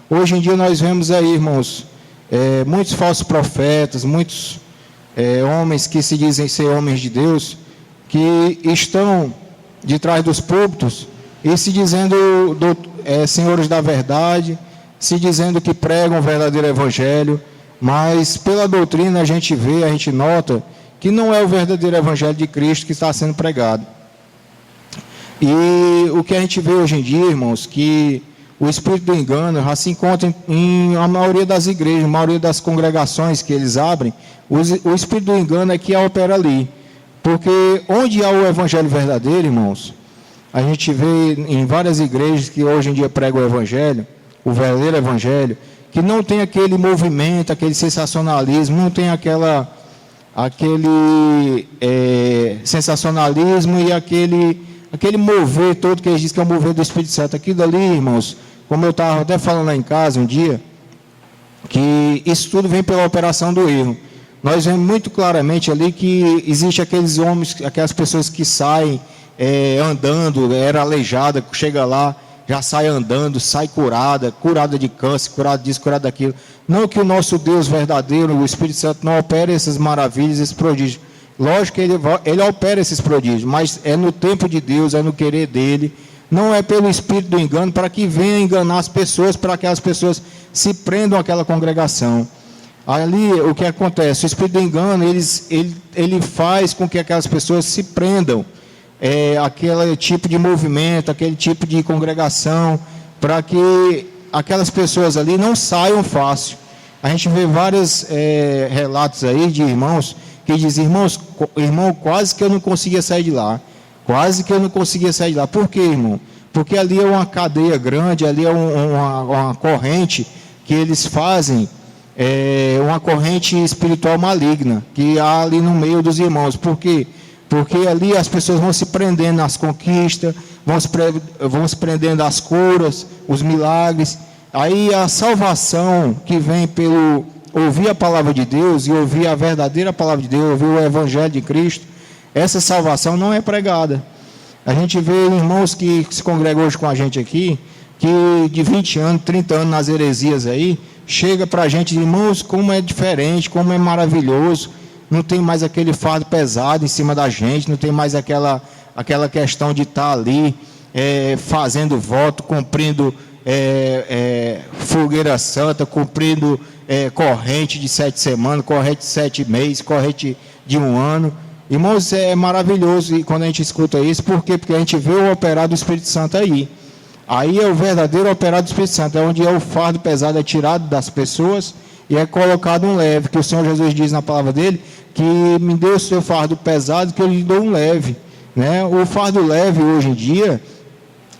Hoje em dia nós vemos aí, irmãos, muitos falsos profetas, muitos homens que se dizem ser homens de Deus, que estão de trás dos púlpitos e se dizendo senhores da verdade, se dizendo que pregam o verdadeiro evangelho, mas pela doutrina a gente vê, a gente nota que não é o verdadeiro evangelho de Cristo que está sendo pregado. E o que a gente vê hoje em dia, irmãos, que o espírito do engano já se encontra em a maioria das igrejas, a maioria das congregações que eles abrem, o espírito do engano é que opera ali. Porque onde há o evangelho verdadeiro, irmãos, a gente vê em várias igrejas que hoje em dia pregam o evangelho, o verdadeiro evangelho, que não tem aquele movimento, aquele sensacionalismo, não tem aquele sensacionalismo e aquele mover todo que eles dizem que é o mover do Espírito Santo. Aquilo ali, irmãos, como eu estava até falando lá em casa um dia, que isso tudo vem pela operação do erro. Nós vemos muito claramente ali que existe aqueles homens, aquelas pessoas que saem andando, era aleijada, chega lá, já sai andando, sai curada de câncer, curada disso, curada daquilo. Não que o nosso Deus verdadeiro, o Espírito Santo, não opere essas maravilhas, esses prodígios. Lógico que ele opera esses prodígios, mas é no tempo de Deus, é no querer dele. Não é pelo espírito do engano, para que venha enganar as pessoas, para que as pessoas se prendam àquela congregação. Ali, o que acontece? O espírito do engano, ele faz com que aquelas pessoas se prendam aquele tipo de movimento, aquele tipo de congregação, para que aquelas pessoas ali não saiam fácil. A gente vê vários relatos aí de irmãos que dizem, irmão, quase que eu não conseguia sair de lá. Quase que eu não conseguia sair de lá. Por quê, irmão? Porque ali é uma cadeia grande, ali é uma corrente que eles fazem, uma corrente espiritual maligna, que há ali no meio dos irmãos. Por quê? Porque ali as pessoas vão se prendendo nas conquistas, vão se prendendo às curas, os milagres. Aí a salvação que vem pelo ouvir a palavra de Deus e ouvir a verdadeira palavra de Deus, ouvir o evangelho de Cristo, essa salvação não é pregada. A gente vê irmãos que se congregam hoje com a gente aqui, que de 20 anos, 30 anos nas heresias aí, chega para a gente, irmãos, como é diferente, como é maravilhoso, não tem mais aquele fardo pesado em cima da gente, não tem mais aquela questão de estar ali fazendo voto, cumprindo fogueira santa, cumprindo corrente de 7 semanas, corrente de 7 meses, corrente de 1 ano. Irmãos, é maravilhoso e quando a gente escuta isso. Por quê? Porque a gente vê o operar do Espírito Santo aí. Aí é o verdadeiro operar do Espírito Santo, é onde o fardo pesado é tirado das pessoas e é colocado um leve, que o Senhor Jesus diz na palavra dele, que me deu o seu fardo pesado, que eu lhe dou um leve, né? O fardo leve hoje em dia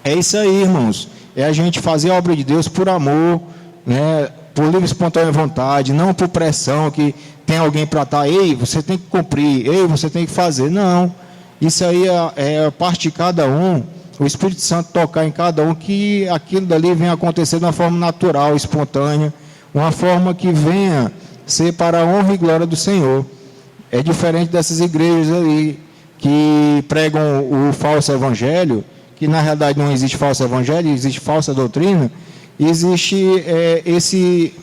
é isso aí, irmãos, é a gente fazer a obra de Deus por amor, né? Por livre e espontânea vontade, não por pressão, que tem alguém para estar, ei, você tem que cumprir, ei, você tem que fazer. Não, isso aí é a parte de cada um, o Espírito Santo tocar em cada um, que aquilo dali venha acontecer de uma forma natural, espontânea, uma forma que venha ser para a honra e glória do Senhor. É diferente dessas igrejas aí, que pregam o falso evangelho, que na realidade não existe falso evangelho, existe falsa doutrina, existe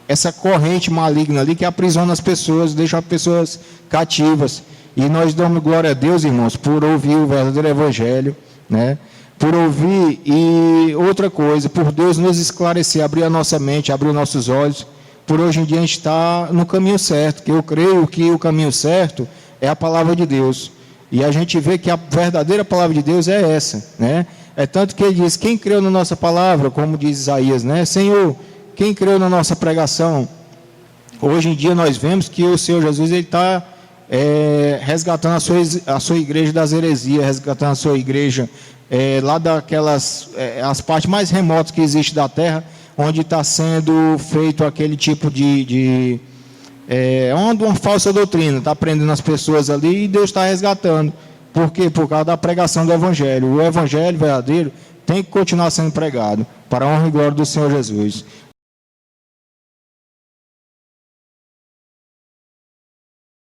essa corrente maligna ali que aprisiona as pessoas, deixa as pessoas cativas. E nós damos glória a Deus, irmãos, por ouvir o verdadeiro evangelho, né? Por ouvir, e outra coisa, por Deus nos esclarecer, abrir a nossa mente, abrir os nossos olhos, por hoje em dia a gente está no caminho certo, que eu creio que o caminho certo é a palavra de Deus. E a gente vê que a verdadeira palavra de Deus é essa, né? É tanto que ele diz, quem creu na nossa palavra, como diz Isaías, né? Senhor, quem creu na nossa pregação? Hoje em dia nós vemos que o Senhor Jesus está resgatando a sua igreja das heresias, resgatando a sua igreja lá daquelas as partes mais remotas que existe da terra, onde está sendo feito aquele tipo de uma falsa doutrina, está prendendo as pessoas ali, e Deus está resgatando. Por quê? Por causa da pregação do Evangelho. O Evangelho verdadeiro tem que continuar sendo pregado, para a honra e glória do Senhor Jesus.